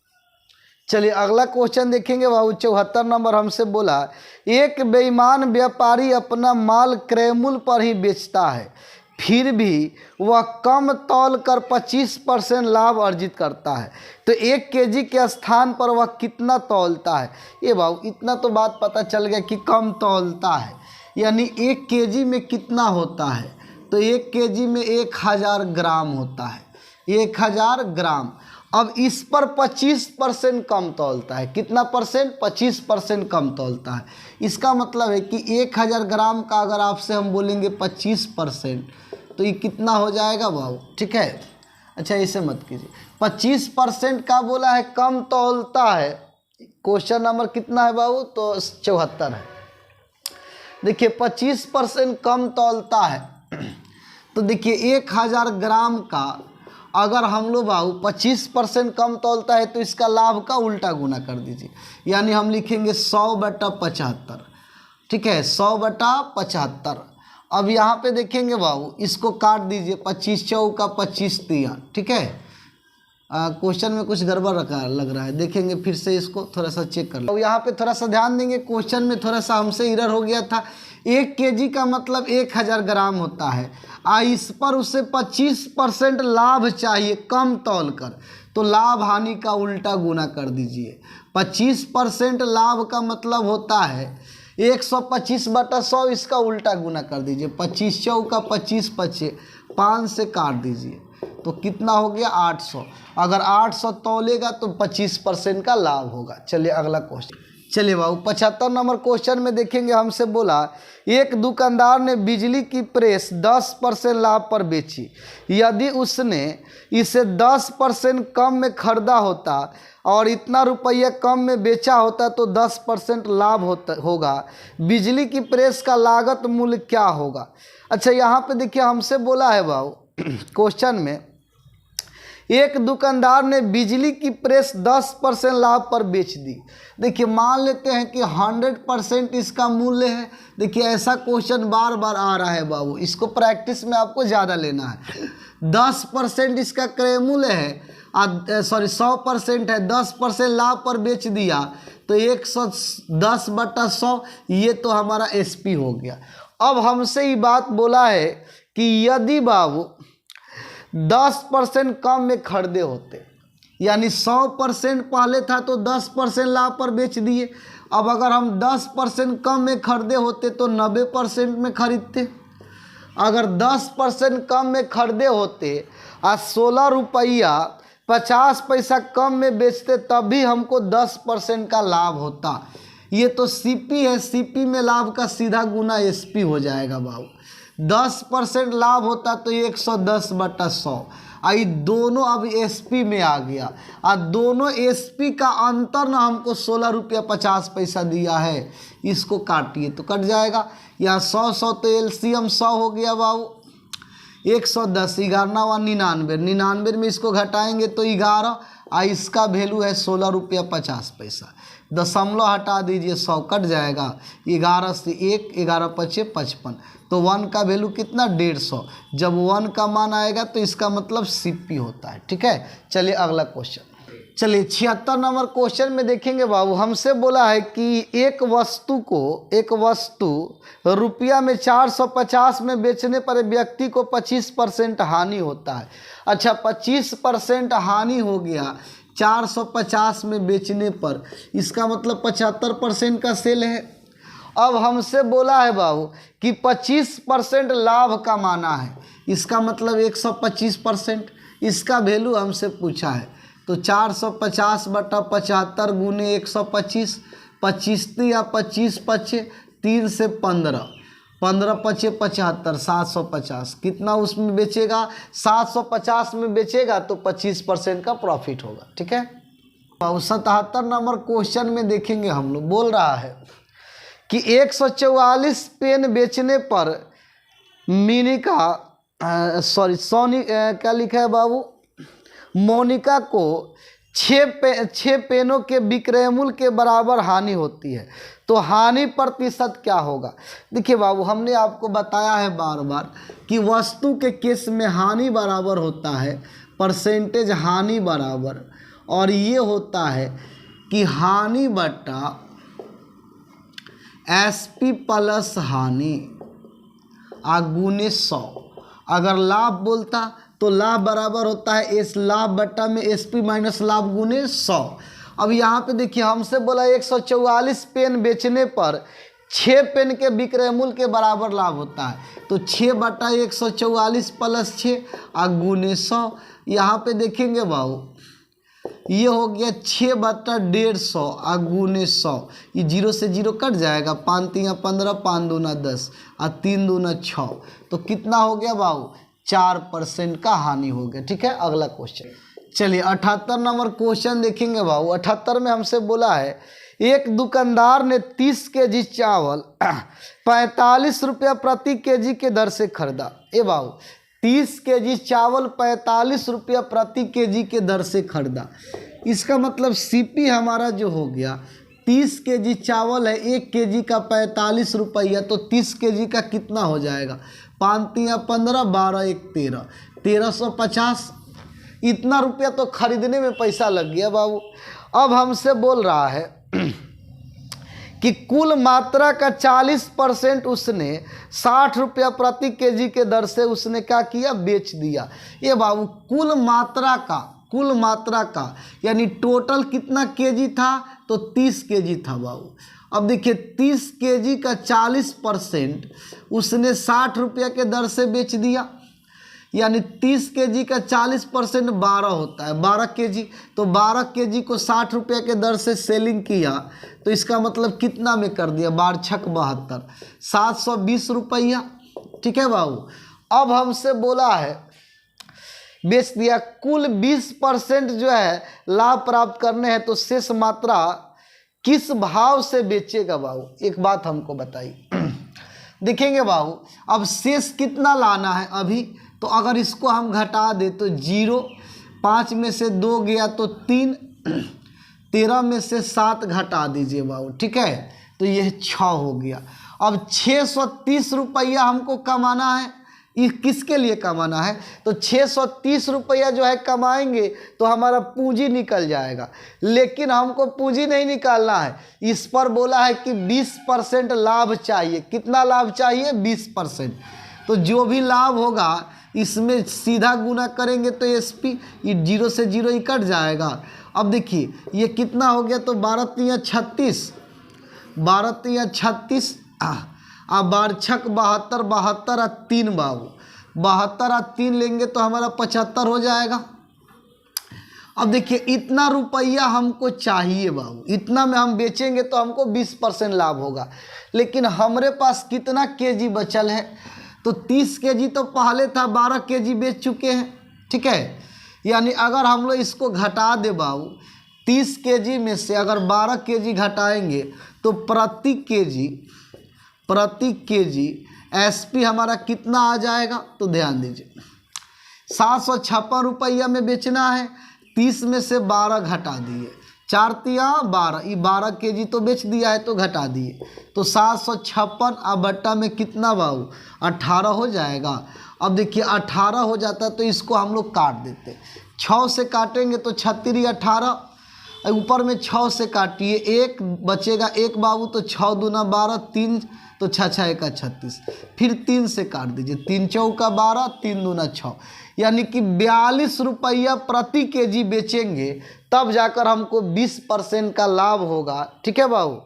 चलिए अगला क्वेश्चन देखेंगे बाबू 74 नंबर। हमसे बोला एक बेईमान व्यापारी अपना माल क्रय मूल्य पर ही बेचता है, फिर भी वह कम तौल कर 25% लाभ अर्जित करता है, तो 1 केजी के स्थान पर वह कितना तौलता है। ये बाबू इतना तो बात पता चल गया कि कम तौलता है, यानी 1 केजी में कितना होता है, तो 1 केजी में 1000 ग्राम होता है, 1000 ग्राम। अब इस पर 25% कम तौलता है, कितना परसेंट, 25% कम तौलता है। इसका मतलब है कि 1000 ग्राम का अगर आपसे हम बोलेंगे 25%, तो ये कितना हो जाएगा बाबू, ठीक है। अच्छा ऐसे मत कीजिए, 25% का बोला है कम तौलता है। क्वेश्चन नंबर कितना है बाबू, तो 74 है। देखिए 25% कम तौलता है, तो देखिए 1000 ग्राम का अगर हम लोग बाबू 25% कम तौलता है तो इसका लाभ का उल्टा गुना कर दीजिए, यानी हम लिखेंगे 100/75। ठीक है, 100/75। अब यहाँ पे देखेंगे बाबू, इसको काट दीजिए, 25 चौका 25 तिया, ठीक है। क्वेश्चन में कुछ गड़बड़ रखा लग रहा है, देखेंगे फिर से इसको थोड़ा सा चेक कर लो। यहाँ पे थोड़ा सा ध्यान देंगे, क्वेश्चन में थोड़ा सा हमसे एरर हो गया था। 1 kg का मतलब 1000 ग्राम होता है, इस पर उसे 25% लाभ चाहिए कम तौल कर, तो लाभ हानि का उल्टा गुना कर दीजिए। 25% लाभ का मतलब होता है 125/100, इसका उल्टा गुना कर दीजिए। 25 चौका 25 पचे 5 से काट दीजिए, तो कितना हो गया 800। अगर 800 तौलेगा तो 25% का लाभ होगा। चलिए अगला क्वेश्चन। चलिए बाबू 75 नंबर क्वेश्चन में देखेंगे, हमसे बोला एक दुकानदार ने बिजली की प्रेस 10% लाभ पर बेची। यदि उसने इसे 10% कम में खरीदा होता और इतना रुपया कम में बेचा होता तो 10% लाभ होगा। बिजली की प्रेस का लागत मूल्य क्या होगा? अच्छा यहाँ पे देखिए, हमसे बोला है बाबू क्वेश्चन में, एक दुकानदार ने बिजली की प्रेस 10% लाभ पर बेच दी। देखिए मान लेते हैं कि 100% इसका मूल्य है। देखिए ऐसा क्वेश्चन बार बार आ रहा है बाबू, इसको प्रैक्टिस में आपको ज़्यादा लेना है। 10% इसका क्रय मूल्य है, 100% है, 10% लाभ पर बेच दिया तो 110/100, ये तो हमारा SP हो गया। अब हमसे ये बात बोला है कि यदि बाबू 10% कम में खरीदे होते, यानी 100% पहले था तो 10% लाभ पर बेच दिए। अब अगर हम 10% कम में खरीदे होते तो 90% में खरीदते। अगर 10% कम में खरीदे होते और 16 रुपया 50 पैसा कम में बेचते, तब भी हमको 10% का लाभ होता। ये तो CP है, CP में लाभ का सीधा गुना SP हो जाएगा बाबू। 10% लाभ होता तो 110/100, आई दोनों अब SP में आ गया, और दोनों SP का अंतर ना हमको 16 रुपया 50 पैसा दिया है। इसको काटिए तो कट जाएगा, यहाँ 100 तो LCM 100 हो गया बाबू। 110 11 99, 99 में इसको घटाएंगे तो 11, और इसका वैल्यू है 16 रुपया 50 पैसा। दशमलव हटा दीजिए, 100 कट जाएगा, 11 से 1, 11 पचे 55, तो 1 का वैल्यू कितना 150। जब 1 का मान आएगा तो इसका मतलब CP होता है, ठीक है। चलिए अगला क्वेश्चन। चलिए 76 नंबर क्वेश्चन में देखेंगे बाबू, हमसे बोला है कि एक वस्तु रुपया में 450 में बेचने पर व्यक्ति को 25% हानि होता है। अच्छा 25% हानि हो गया 450 में बेचने पर, इसका मतलब 75% का सेल है। अब हमसे बोला है बाबू कि 25% लाभ का माना है, इसका मतलब 125%, इसका वैल्यू हमसे पूछा है। तो 450/75 गुने 125, 25 या 25 पचे 3 से 15, 15 पचे 75, 750। कितना उसमें बेचेगा? 750 में बेचेगा तो 25% का प्रॉफिट होगा, ठीक है। 77 नंबर क्वेश्चन में देखेंगे, हम लोग बोल रहा है कि 144 पेन बेचने पर सोनी क्या लिखा है बाबू, मोनिका को 6 पेनों के विक्रय मूल्य के बराबर हानि होती है, तो हानि प्रतिशत क्या होगा? देखिए बाबू, हमने आपको बताया है बार बार कि वस्तु के केस में हानि बराबर होता है परसेंटेज हानि बराबर, और ये होता है कि हानि बटा SP प्लस हानि गुने 100। अगर लाभ बोलता तो लाभ बराबर होता है S लाभ बटा में SP माइनस लाभ गुने 100। अब यहाँ पे देखिए, हमसे बोला 144 पेन बेचने पर 6 पेन के विक्रय मूल्य के बराबर लाभ होता है, तो 6/144 प्लस 6 गुने 100। यहाँ पे देखेंगे बाबू, ये हो गया 6/150 गुने 100, ये 0 से 0 कट जाएगा, 5 3 15, 5 दूना 10 और 3 दूना 6, तो कितना हो गया बाबू? 4% का हानि हो गया, ठीक है। अगला क्वेश्चन। चलिए 78 नंबर क्वेश्चन देखेंगे बाबू। 78 में हमसे बोला है एक दुकानदार ने 30 kg चावल 45 रुपया प्रति kg के दर से खरीदा। ए बाबू 30 kg चावल 45 रुपया प्रति kg के दर से खरीदा, इसका मतलब CP हमारा जो हो गया 30 केजी चावल है, 1 केजी का 45 रुपया, तो 30 केजी का कितना हो जाएगा? 5 तिया 15, 12 1 13, 1350। इतना रुपया तो खरीदने में पैसा लग गया बाबू। अब हमसे बोल रहा है कि कुल मात्रा का 40% उसने 60 रुपया प्रति केजी के दर से उसने क्या किया? बेच दिया। ये बाबू कुल मात्रा का यानी टोटल कितना केजी था? तो 30 केजी था बाबू। अब देखिए 30 केजी का 40% उसने 60 रुपया के दर से बेच दिया, यानी 30 केजी का 40% 12 होता है, 12 केजी। तो 12 केजी को 60 रुपये के दर से सेलिंग किया, तो इसका मतलब कितना में कर दिया? 12 छक 72, 720 रुपया। ठीक है बाबू। अब हमसे बोला है बेच दिया, कुल 20% जो है लाभ प्राप्त करने हैं, तो शेष मात्रा किस भाव से बेचेगा बाबू? एक बात हमको बताइए। देखेंगे बाबू, अब शेष कितना लाना है अभी, तो अगर इसको हम घटा दे तो 0, 5 में से 2 गया तो 3, 13 में से 7 घटा दीजिए बाबू। ठीक है, तो यह 6 हो गया। अब 630 रुपया हमको कमाना है। ये किसके लिए कमाना है? तो 630 रुपया जो है कमाएंगे तो हमारा पूंजी निकल जाएगा, लेकिन हमको पूंजी नहीं निकालना है। इस पर बोला है कि 20% लाभ चाहिए। कितना लाभ चाहिए? 20%। तो जो भी लाभ होगा इसमें सीधा गुना करेंगे तो एसपी, ये 0 से 0 ही कट जाएगा। अब देखिए ये कितना हो गया? तो 12 तिया 36, 12 तिया 36, 12 छक 72, 72 और 3 बाबू, 72 और 3 लेंगे तो हमारा 75 हो जाएगा। अब देखिए इतना रुपया हमको चाहिए बाबू, इतना में हम बेचेंगे तो हमको 20% लाभ होगा, लेकिन हमारे पास कितना केजी बचल है? तो 30 केजी तो पहले था, 12 केजी बेच चुके हैं। ठीक है, यानी अगर हम लोग इसको घटा दे बाबू, 30 केजी में से अगर 12 केजी घटाएंगे तो प्रति केजी एसपी हमारा कितना आ जाएगा? तो ध्यान दीजिए 756 रुपया में बेचना है। 30 में से 12 घटा दिए, 4 तिया 12, ये 12 केजी तो बेच दिया है तो घटा दिए, तो 756 और बट्टा में कितना बाबू? 18 हो जाएगा। अब देखिए 18 हो जाता है तो इसको हम लोग काट देते, 6 से काटेंगे तो 36 18, ऊपर में 6 से काटिए, 1 बचेगा 1 बाबू, तो 6 दूना 12, 3 तो 6 6 1 36, फिर 3 से काट दीजिए, 3 चौका 12, 3 दूना 6, यानी कि 42 रुपया प्रति केजी बेचेंगे तब जाकर हमको 20% का लाभ होगा। ठीक है बाबू।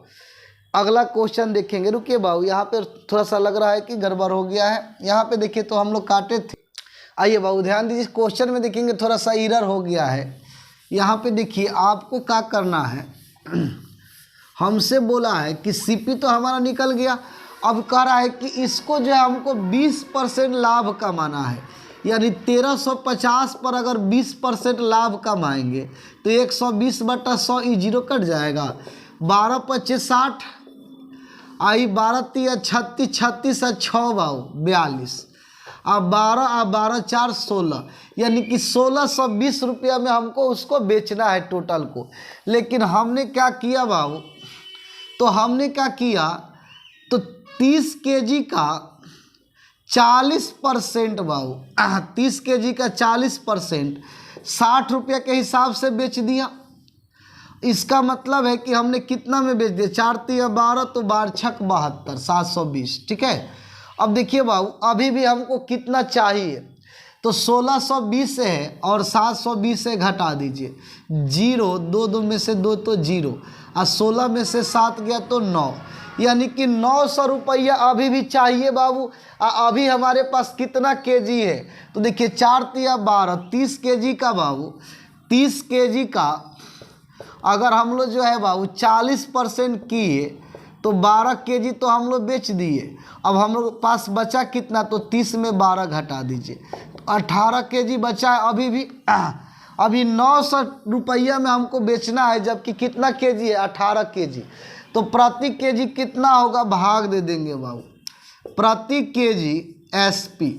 अगला क्वेश्चन देखेंगे। रुकिए बाबू, यहाँ पे थोड़ा सा लग रहा है कि गड़बड़ हो गया है। यहाँ पे देखिए तो हम लोग काटे थे। आइए बाबू ध्यान दीजिए, क्वेश्चन में देखेंगे थोड़ा सा एरर हो गया है। यहाँ पे देखिए आपको क्या करना है, हमसे बोला है कि सीपी तो हमारा निकल गया, अब कह रहा है कि इसको जो है हमको 20% लाभ कमाना है, यानी 1350 पर अगर 20% लाभ कमाएंगे तो 120/100 ये 0 कट जाएगा, 12 25 60, आई 12 तिया 36, 36 और 6 बाबू 42, अब 12 और 12 4 16, यानी कि 1620 रुपया में हमको उसको बेचना है टोटल को। लेकिन हमने क्या किया बाबू, तो हमने क्या किया, तो 30 केजी का 40% बाबू, 30 केजी का 40% 60 रुपया के हिसाब से बेच दिया। इसका मतलब है कि हमने कितना में बेच दिया, 4 तिया 12, तो 12 छक 72, 720। ठीक है, अब देखिए बाबू अभी भी हमको कितना चाहिए, तो 1620 है और 720 से घटा दीजिए, 0 2 2 में से 2 तो 0, और 16 में से 7 गया तो 9, यानी कि 900 रुपया अभी भी चाहिए बाबू। अभी हमारे पास कितना केजी है, तो देखिए 4 तिया 12, 30 केजी का बाबू, 30 केजी का अगर हम लोग जो है बाबू 40% किए तो 12 केजी तो हम लोग बेच दिए। अब हम लोग पास बचा कितना, तो 30 में 12 घटा दीजिए, तो 18 केजी बचा है अभी भी। अभी 900 रुपया में हमको बेचना है, जबकि कितना केजी है, 18 केजी। तो प्रति केजी कितना होगा, भाग दे देंगे बाबू, प्रति केजी एसपी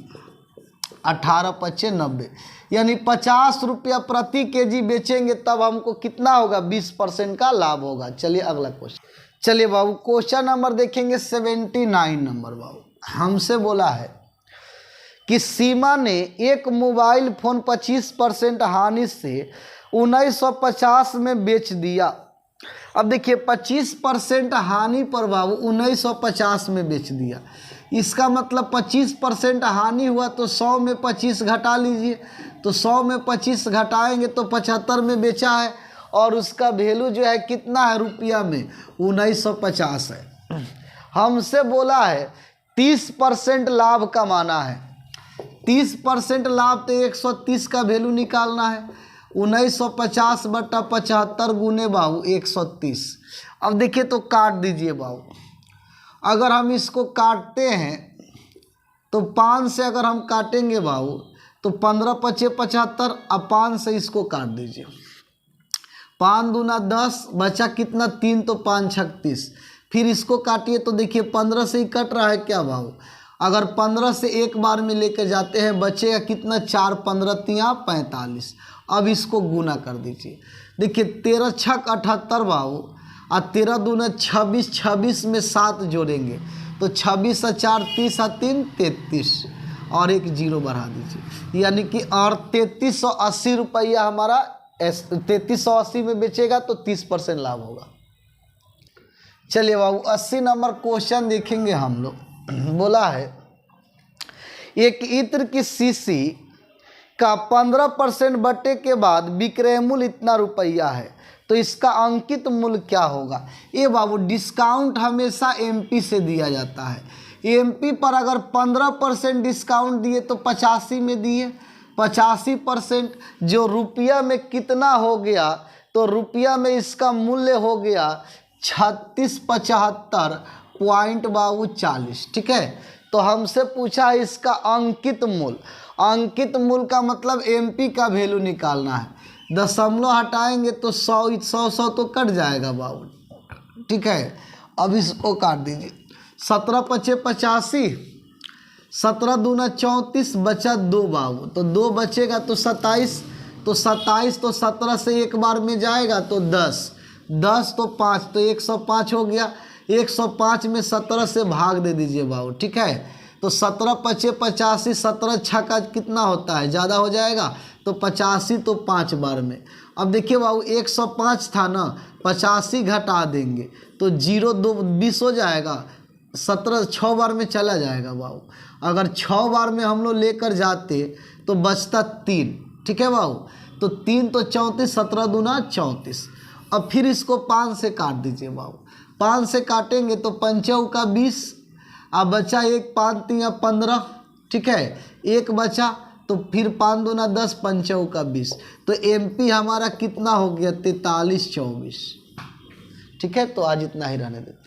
18 पच्चे 90, यानी 50 रुपया प्रति केजी बेचेंगे तब हमको कितना होगा, 20% का लाभ होगा। चलिए अगला क्वेश्चन। चलिए बाबू क्वेश्चन नंबर देखेंगे 79 नंबर। बाबू हमसे बोला है कि सीमा ने एक मोबाइल फ़ोन 25% हानि से 1950 में बेच दिया। अब देखिए 25% हानि पर बाबू 1950 में बेच दिया, इसका मतलब 25% हानि हुआ तो 100 में 25 घटा लीजिए, तो 100 में 25 घटाएंगे तो 75 में बेचा है और उसका वैल्यू जो है कितना है रुपया में, 1950 है। हमसे बोला है 30% लाभ कमाना है, 30% लाभ तो 130 का वैल्यू निकालना है, 1950 बटा 75 गुने बाबू 130। अब देखिए तो काट दीजिए बाबू, अगर हम इसको काटते हैं तो 5 से अगर हम काटेंगे बाबू तो 15 पचे 75, अब 5 से इसको काट दीजिए, 5 दूना 10, बचा कितना 3, तो 5 36, फिर इसको काटिए तो देखिए 15 से ही कट रहा है क्या बाबू, अगर 15 से एक बार में लेकर जाते हैं बचेगा कितना, 4 15 तिया 45। अब इसको गुना कर दीजिए, देखिए 13 छक 78 बाबू, और 13 दूना 26, 26 में 7 जोड़ेंगे तो 26 और 4 30 और 3 33, और एक जीरो बढ़ा दीजिए, यानी कि और 3380 रुपया हमारा 3380 में बेचेगा तो 30% लाभ होगा। चलिए बाबू 80 नंबर क्वेश्चन देखेंगे हम लोग। बोला है एक इत्र की शीशी का 15% बटे के बाद विक्रय मूल्य इतना रुपया है, तो इसका अंकित मूल्य क्या होगा। ये बाबू डिस्काउंट हमेशा एमपी से दिया जाता है, एमपी पर अगर 15% डिस्काउंट दिए तो 85 में दिए, 85% जो रुपया में कितना हो गया, तो रुपया में इसका मूल्य हो गया 3675 पॉइंट बाबू 40। ठीक है, तो हमसे पूछा है इसका अंकित मूल्य, अंकित मूल्य का मतलब एमपी का वैल्यू निकालना है, दशमलव हटाएंगे तो 100 तो कट जाएगा बाबू। ठीक है, अब इसको काट दीजिए, 17 पचे 85, 17 दूना 34, बचा 2 बाबू, तो 2 बचेगा तो 27, तो 27 तो 17 से एक बार में जाएगा तो 10, 10 तो 5, तो 105 हो गया, 105 में 17 से भाग दे दीजिए बाबू। ठीक है, तो 17 पचे 85, 17 छक्का कितना होता है, ज़्यादा हो जाएगा तो 85, तो 5 बार में। अब देखिए बाबू 105 था ना, 85 घटा देंगे तो 0 2 20 हो जाएगा, 17 6 बार में चला जाएगा बाबू। अगर 6 बार में हम लोग लेकर जाते तो बचता 3। ठीक है बाबू, तो 3 तो 34, 17 दूना 34। अब फिर इसको 5 से काट दीजिए बाबू, 5 से काटेंगे तो 5 का 20, अब बचा 1 5 3 15। ठीक है, एक बचा तो फिर 5 दूना 10, 5 का 20, तो एमपी हमारा कितना हो गया 4324। ठीक है, तो आज इतना ही रहने देते।